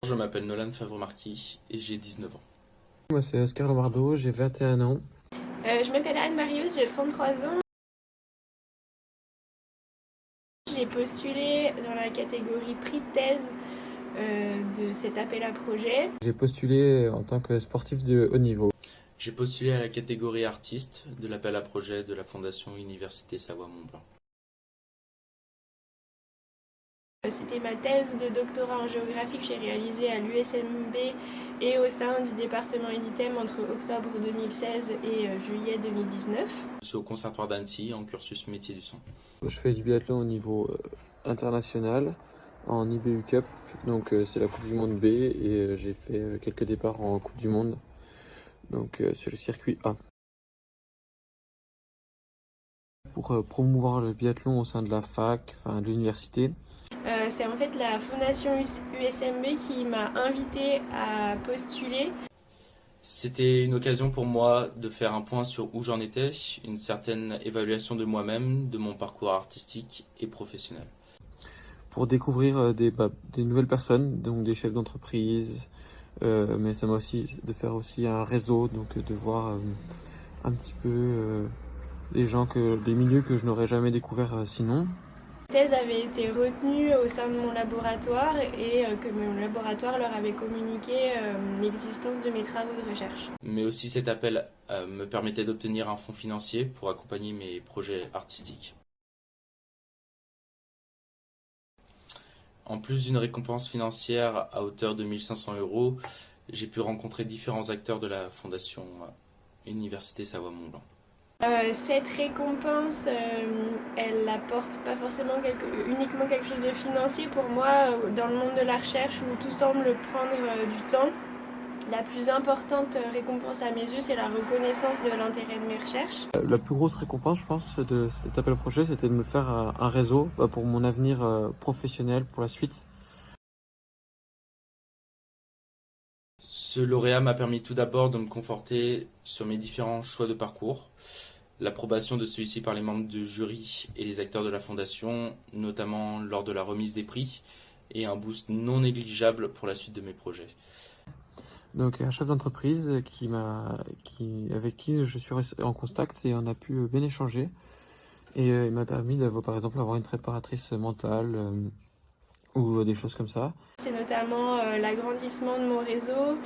Je m'appelle Nolan Favre-Marquis et j'ai 19 ans. Moi, c'est Oscar Lombardo, j'ai 21 ans. Je m'appelle Anne Marius, j'ai 33 ans. J'ai postulé dans la catégorie prix de thèse de cet appel à projet. J'ai postulé en tant que sportif de haut niveau. J'ai postulé à la catégorie artiste de l'appel à projet de la Fondation Université Savoie-Mont-Blanc. C'était ma thèse de doctorat en géographie que j'ai réalisée à l'USMB et au sein du département Unitem entre octobre 2016 et juillet 2019. Je suis au Conservatoire d'Annecy en cursus métier du son. Je fais du biathlon au niveau international en IBU Cup, donc c'est la Coupe du Monde B et j'ai fait quelques départs en Coupe du Monde, donc sur le circuit A. Pour promouvoir le biathlon au sein de la fac, enfin de l'université. C'est en fait la fondation USMB qui m'a invitée à postuler. C'était une occasion pour moi de faire un point sur où j'en étais, une certaine évaluation de moi-même, de mon parcours artistique et professionnel. Pour découvrir des nouvelles personnes, donc des chefs d'entreprise, mais ça m'a aussi de faire aussi un réseau, donc de voir un petit peu des milieux que je n'aurais jamais découvert sinon. La thèse avait été retenue au sein de mon laboratoire et que mon laboratoire leur avait communiqué l'existence de mes travaux de recherche. Mais aussi cet appel me permettait d'obtenir un fonds financier pour accompagner mes projets artistiques. En plus d'une récompense financière à hauteur de 1 500 €, j'ai pu rencontrer différents acteurs de la Fondation Université Savoie-Mont-Blanc. Cette récompense, elle apporte pas forcément uniquement quelque chose de financier pour moi. Dans le monde de la recherche où tout semble prendre du temps, la plus importante récompense à mes yeux, c'est la reconnaissance de l'intérêt de mes recherches. La plus grosse récompense, je pense, de cet appel à projet, c'était de me faire un réseau pour mon avenir professionnel pour la suite. Ce lauréat m'a permis tout d'abord de me conforter sur mes différents choix de parcours, l'approbation de celui-ci par les membres du jury et les acteurs de la Fondation, notamment lors de la remise des prix, et un boost non négligeable pour la suite de mes projets. Donc un chef d'entreprise avec qui je suis resté en contact et on a pu bien échanger. Et il m'a permis d'avoir, par exemple, avoir une préparatrice mentale ou des choses comme ça. C'est notamment l'agrandissement de mon réseau,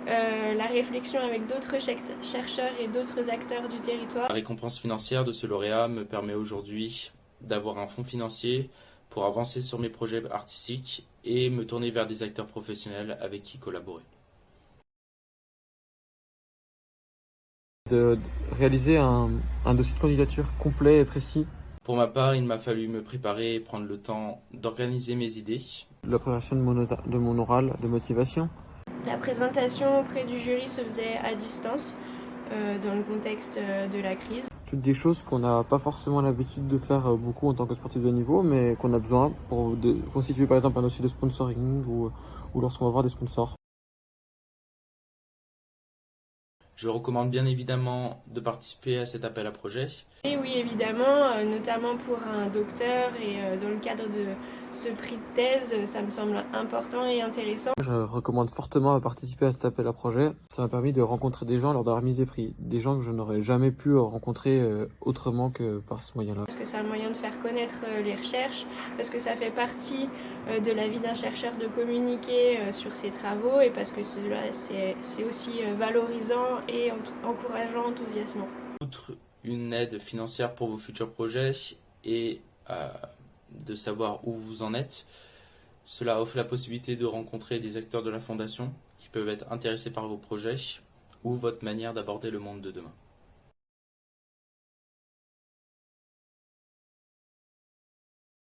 la réflexion avec d'autres chercheurs et d'autres acteurs du territoire. La récompense financière de ce lauréat me permet aujourd'hui d'avoir un fonds financier pour avancer sur mes projets artistiques et me tourner vers des acteurs professionnels avec qui collaborer. De réaliser un dossier de candidature complet et précis. Pour ma part, il m'a fallu me préparer et prendre le temps d'organiser mes idées. La préparation de mon oral de motivation. La présentation auprès du jury se faisait à distance dans le contexte de la crise. Toutes des choses qu'on n'a pas forcément l'habitude de faire beaucoup en tant que sportif de haut niveau, mais qu'on a besoin pour constituer par exemple un dossier de sponsoring ou lorsqu'on va voir des sponsors. Je recommande bien évidemment de participer à cet appel à projet. Et oui, évidemment, notamment pour un docteur et dans le cadre de ce prix de thèse, ça me semble important et intéressant. Je recommande fortement à participer à cet appel à projet. Ça m'a permis de rencontrer des gens lors de la remise des prix, des gens que je n'aurais jamais pu rencontrer autrement que par ce moyen-là. Parce que c'est un moyen de faire connaître les recherches, parce que ça fait partie de la vie d'un chercheur de communiquer sur ses travaux et parce que c'est aussi valorisant et encourageant, enthousiasmant. Outre une aide financière pour vos futurs projets et de savoir où vous en êtes, cela offre la possibilité de rencontrer des acteurs de la Fondation qui peuvent être intéressés par vos projets ou votre manière d'aborder le monde de demain.